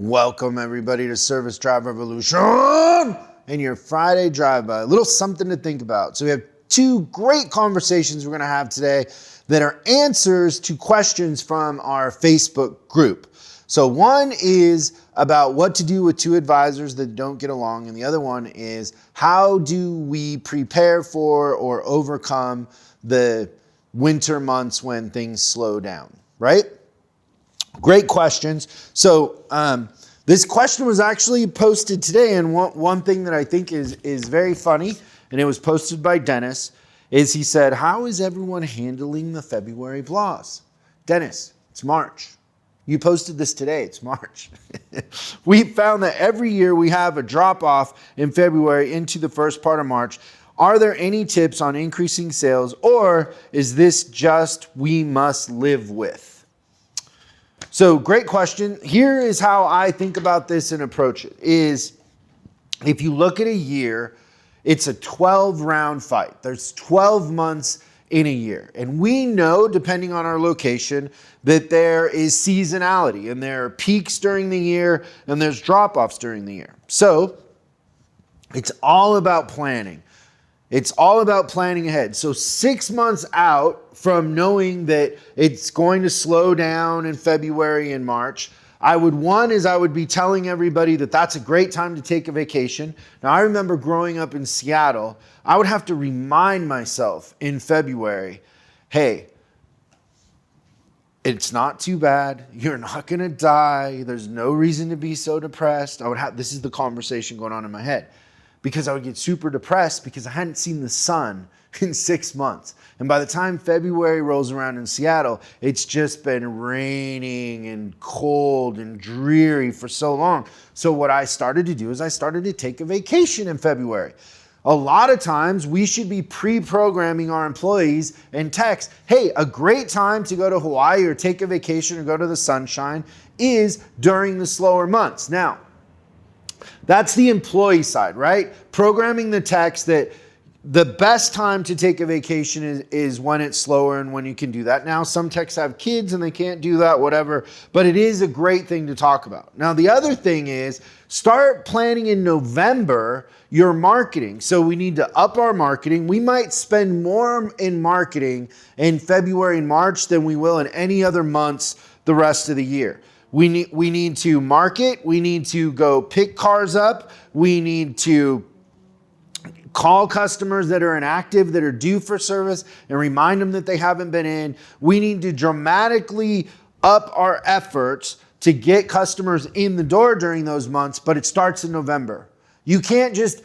Welcome everybody to Service Drive Revolution and your Friday drive-by. A little something to think about. So we have two great conversations we're going to have today that are answers to questions from our Facebook group. So one is about what to do with two advisors that don't get along, and the other one is how do we prepare for or overcome the winter months when things slow down, right? Great questions. So this question was actually posted today, and one thing that I think is very funny, and it was posted by Dennis, is he said, how is everyone handling the February blahs? Dennis, it's March. You posted this today, it's March. We found that every year we have a drop off in February into the first part of March. Are there any tips on increasing sales, or is this just we must live with? So great question. Here is how I think about this and approach it is if you look at a year, it's a 12-round fight. There's 12 months in a year. And we know, depending on our location, that there is seasonality and there are peaks during the year and there's drop-offs during the year. So it's all about planning. It's all about planning ahead. So 6 months out from knowing that it's going to slow down in February and March, I would be telling everybody that that's a great time to take a vacation. Now, I remember growing up in Seattle, I would have to remind myself in February, hey, it's not too bad. You're not going to die. There's no reason to be so depressed. This is the conversation going on in my head. Because I would get super depressed because I hadn't seen the sun in 6 months. And by the time February rolls around in Seattle, it's just been raining and cold and dreary for so long. So what I started to do is I started to take a vacation in February. A lot of times we should be pre-programming our employees and text, hey, a great time to go to Hawaii or take a vacation or go to the sunshine is during the slower months. Now, that's the employee side, right? Programming the text that the best time to take a vacation is when it's slower and when you can do that. Now, some techs have kids and they can't do that, whatever, but it is a great thing to talk about. Now, the other thing is start planning in November your marketing. So we need to up our marketing. We might spend more in marketing in February and March than we will in any other months the rest of the year. We need to market. We need to go pick cars up. We need to call customers that are inactive, that are due for service, and remind them that they haven't been in. We need to dramatically up our efforts to get customers in the door during those months, but it starts in November. You can't just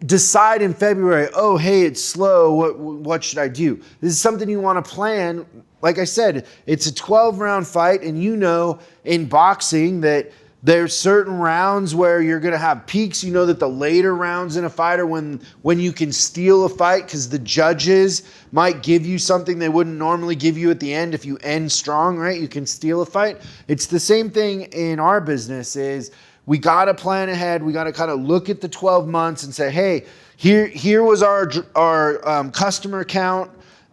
decide in February, oh, hey, it's slow. What should I do? This is something you want to plan. Like I said, it's a 12-round fight, and you know in boxing that there's certain rounds where you're going to have peaks. You know that the later rounds in a fight are when you can steal a fight because the judges might give you something they wouldn't normally give you at the end if you end strong, right? You can steal a fight. It's the same thing in our business is we got to plan ahead. We got to kind of look at the 12 months and say, hey, here was our customer count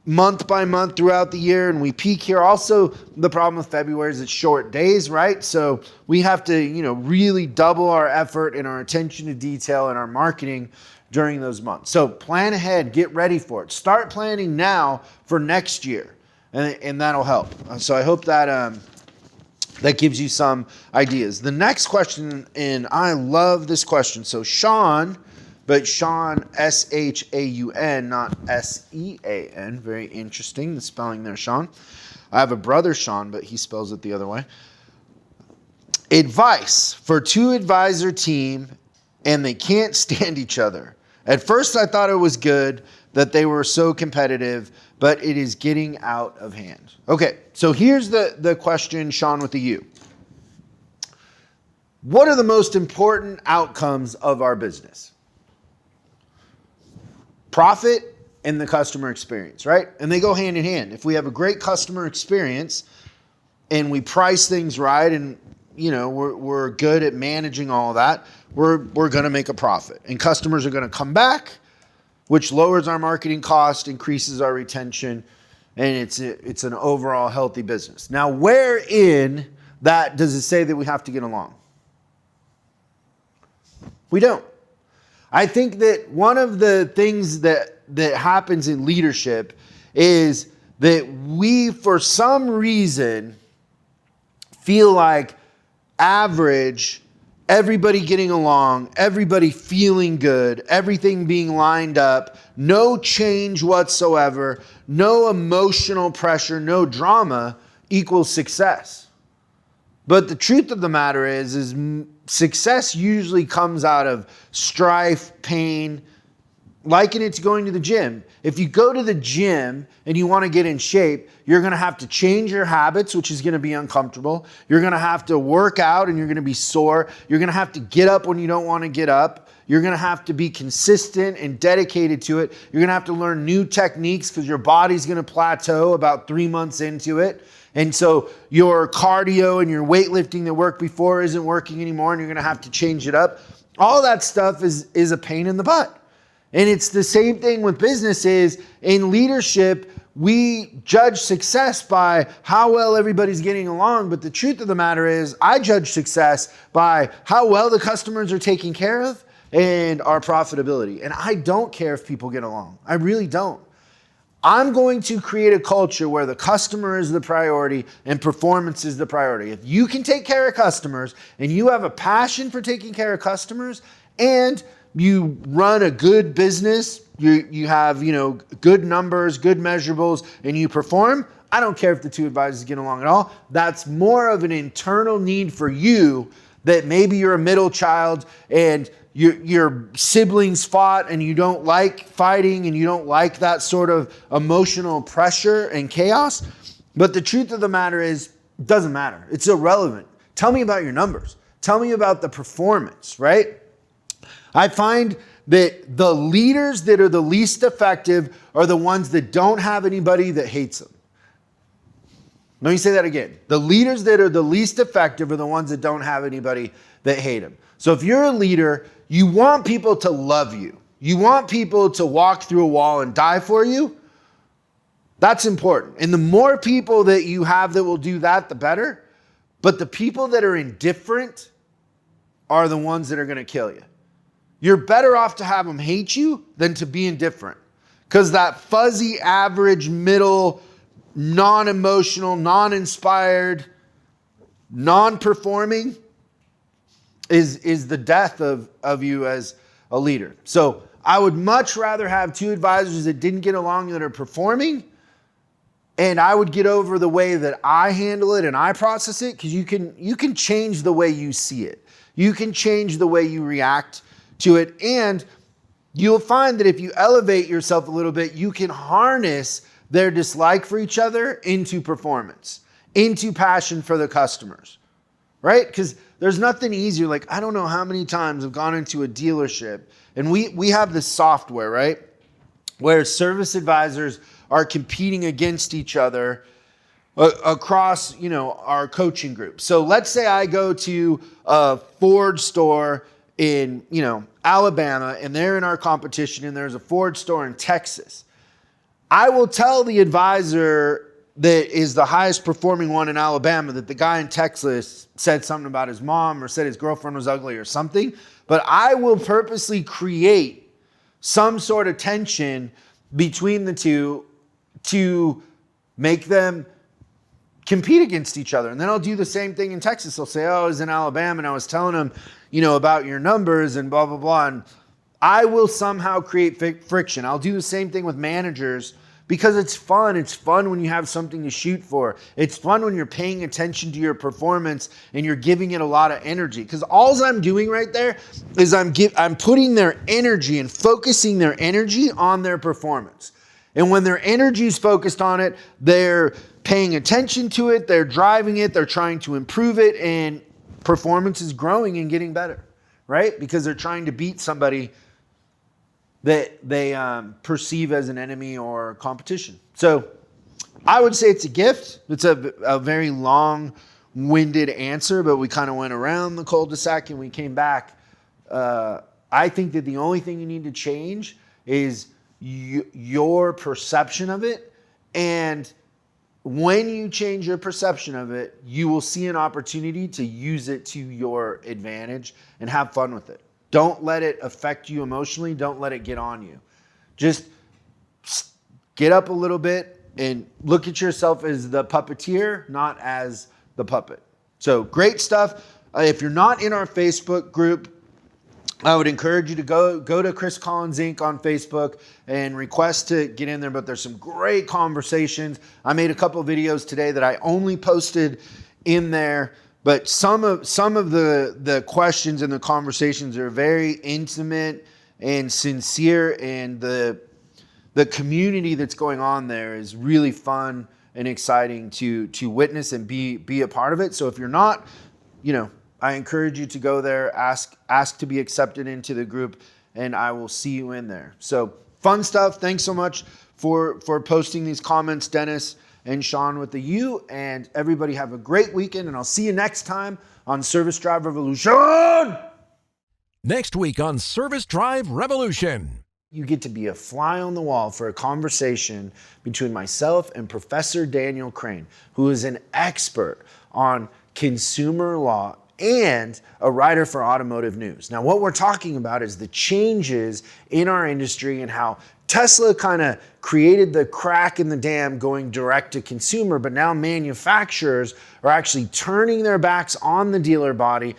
month by month throughout the year, and we peak here. Also, the problem with February is it's short days, right? So we have to, really double our effort and our attention to detail and our marketing during those months. So plan ahead, get ready for it. Start planning now for next year, and that'll help. So I hope that that gives you some ideas. The next question, and I love this question. So Sean, but Sean, S-H-A-U-N, not S-E-A-N. Very interesting, the spelling there, Sean. I have a brother, Sean, but he spells it the other way. Advice for two advisor team, and they can't stand each other. At first, I thought it was good that they were so competitive, but it is getting out of hand. Okay, so here's the question, Sean, with the U. What are the most important outcomes of our business? Profit and the customer experience, right? And they go hand in hand. If we have a great customer experience and we price things right and we're good at managing all of that, we're going to make a profit. And customers are going to come back, which lowers our marketing cost, increases our retention, and it's an overall healthy business. Now, wherein does it say that we have to get along? We don't. I think that one of the things that happens in leadership is that we, for some reason, feel like average, everybody getting along, everybody feeling good, everything being lined up, no change whatsoever, no emotional pressure, no drama equals success. But the truth of the matter is success usually comes out of strife, pain. Liken it to going to the gym. If you go to the gym and you want to get in shape, you're going to have to change your habits, which is going to be uncomfortable. You're going to have to work out and you're going to be sore. You're going to have to get up when you don't want to get up. You're going to have to be consistent and dedicated to it. You're going to have to learn new techniques because your body's going to plateau about 3 months into it. And so your cardio and your weightlifting that worked before isn't working anymore and you're going to have to change it up. All that stuff is a pain in the butt. And it's the same thing with businesses. In leadership, we judge success by how well everybody's getting along. But the truth of the matter is, I judge success by how well the customers are taken care of and our profitability. And I don't care if people get along. I really don't. I'm going to create a culture where the customer is the priority and performance is the priority. If you can take care of customers and you have a passion for taking care of customers and you run a good business, you have, good numbers, good measurables, and you perform, I don't care if the two advisors get along at all. That's more of an internal need for you that maybe you're a middle child and your siblings fought and you don't like fighting and you don't like that sort of emotional pressure and chaos. But the truth of the matter is, it doesn't matter. It's irrelevant. Tell me about your numbers. Tell me about the performance, right? I find that the leaders that are the least effective are the ones that don't have anybody that hates them. Let me say that again. The leaders that are the least effective are the ones that don't have anybody that hate them. So if you're a leader, you want people to love you. You want people to walk through a wall and die for you. That's important. And the more people that you have that will do that, the better. But the people that are indifferent are the ones that are going to kill you. You're better off to have them hate you than to be indifferent. Because that fuzzy, average, middle, non-emotional, non-inspired, non-performing is the death of you as a leader. So I would much rather have two advisors that didn't get along that are performing, and I would get over the way that I handle it and I process it, because you can change the way you see it. You can change the way you react to it, and you'll find that if you elevate yourself a little bit, you can harness their dislike for each other into performance, into passion for the customers, right? Because there's nothing easier. Like, I don't know how many times I've gone into a dealership and we have this software, right? Where service advisors are competing against each other across, our coaching group. So let's say I go to a Ford store in, Alabama, and they're in our competition, and there's a Ford store in Texas. I will tell the advisor that is the highest performing one in Alabama that the guy in Texas said something about his mom or said his girlfriend was ugly or something, but I will purposely create some sort of tension between the two to make them compete against each other. And then I'll do the same thing in Texas. I'll say, I was in Alabama and I was telling them, about your numbers and blah, blah, blah. And I will somehow create friction. I'll do the same thing with managers because it's fun. It's fun when you have something to shoot for. It's fun when you're paying attention to your performance and you're giving it a lot of energy. Because all I'm doing right there is I'm putting their energy and focusing their energy on their performance. And when their energy is focused on it, they're paying attention to it, they're driving it, they're trying to improve it, and performance is growing and getting better, right? Because they're trying to beat somebody that they perceive as an enemy or competition. So I would say it's a gift. It's a very long-winded answer, but we kind of went around the cul-de-sac and we came back. I think that the only thing you need to change is your perception of it and when you change your perception of it, you will see an opportunity to use it to your advantage and have fun with it. Don't let it affect you emotionally. Don't let it get on you. Just get up a little bit and look at yourself as the puppeteer, not as the puppet. So great stuff. If you're not in our Facebook group, I would encourage you to go to Chris Collins Inc. on Facebook and request to get in there, but there's some great conversations. I made a couple of videos today that I only posted in there, but some of the questions and the conversations are very intimate and sincere, and the community that's going on there is really fun and exciting to witness and be a part of it. So if you're not, I encourage you to go there, ask to be accepted into the group, and I will see you in there. So fun stuff. Thanks so much for posting these comments, Dennis and Sean with the U, and everybody have a great weekend, and I'll see you next time on Service Drive Revolution. Next week on Service Drive Revolution. You get to be a fly on the wall for a conversation between myself and Professor Daniel Crane, who is an expert on consumer law and a writer for automotive news. Now, what we're talking about is the changes in our industry and how Tesla kind of created the crack in the dam going direct to consumer, but now manufacturers are actually turning their backs on the dealer body,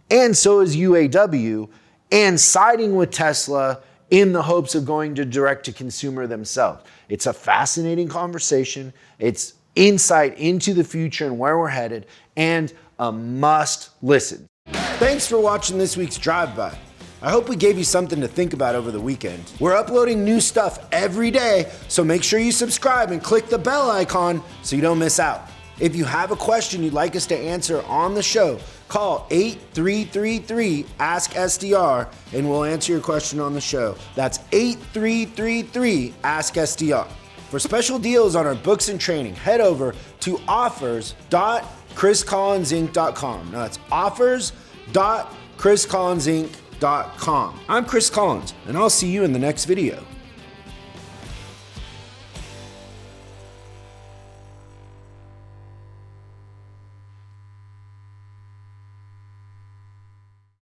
and so is UAW, and siding with Tesla in the hopes of going to direct to consumer themselves. It's a fascinating conversation. It's insight into the future and where we're headed, and a must listen. Thanks for watching this week's Drive-By. I hope we gave you something to think about over the weekend. We're uploading new stuff every day, so make sure you subscribe and click the bell icon so you don't miss out. If you have a question you'd like us to answer on the show, call 8333-ASK-SDR and we'll answer your question on the show. That's 8333-ASK-SDR. For special deals on our books and training, head over to offers.chriscollinsinc.com. Now that's offers.chriscollinsinc.com. I'm Chris Collins, and I'll see you in the next video.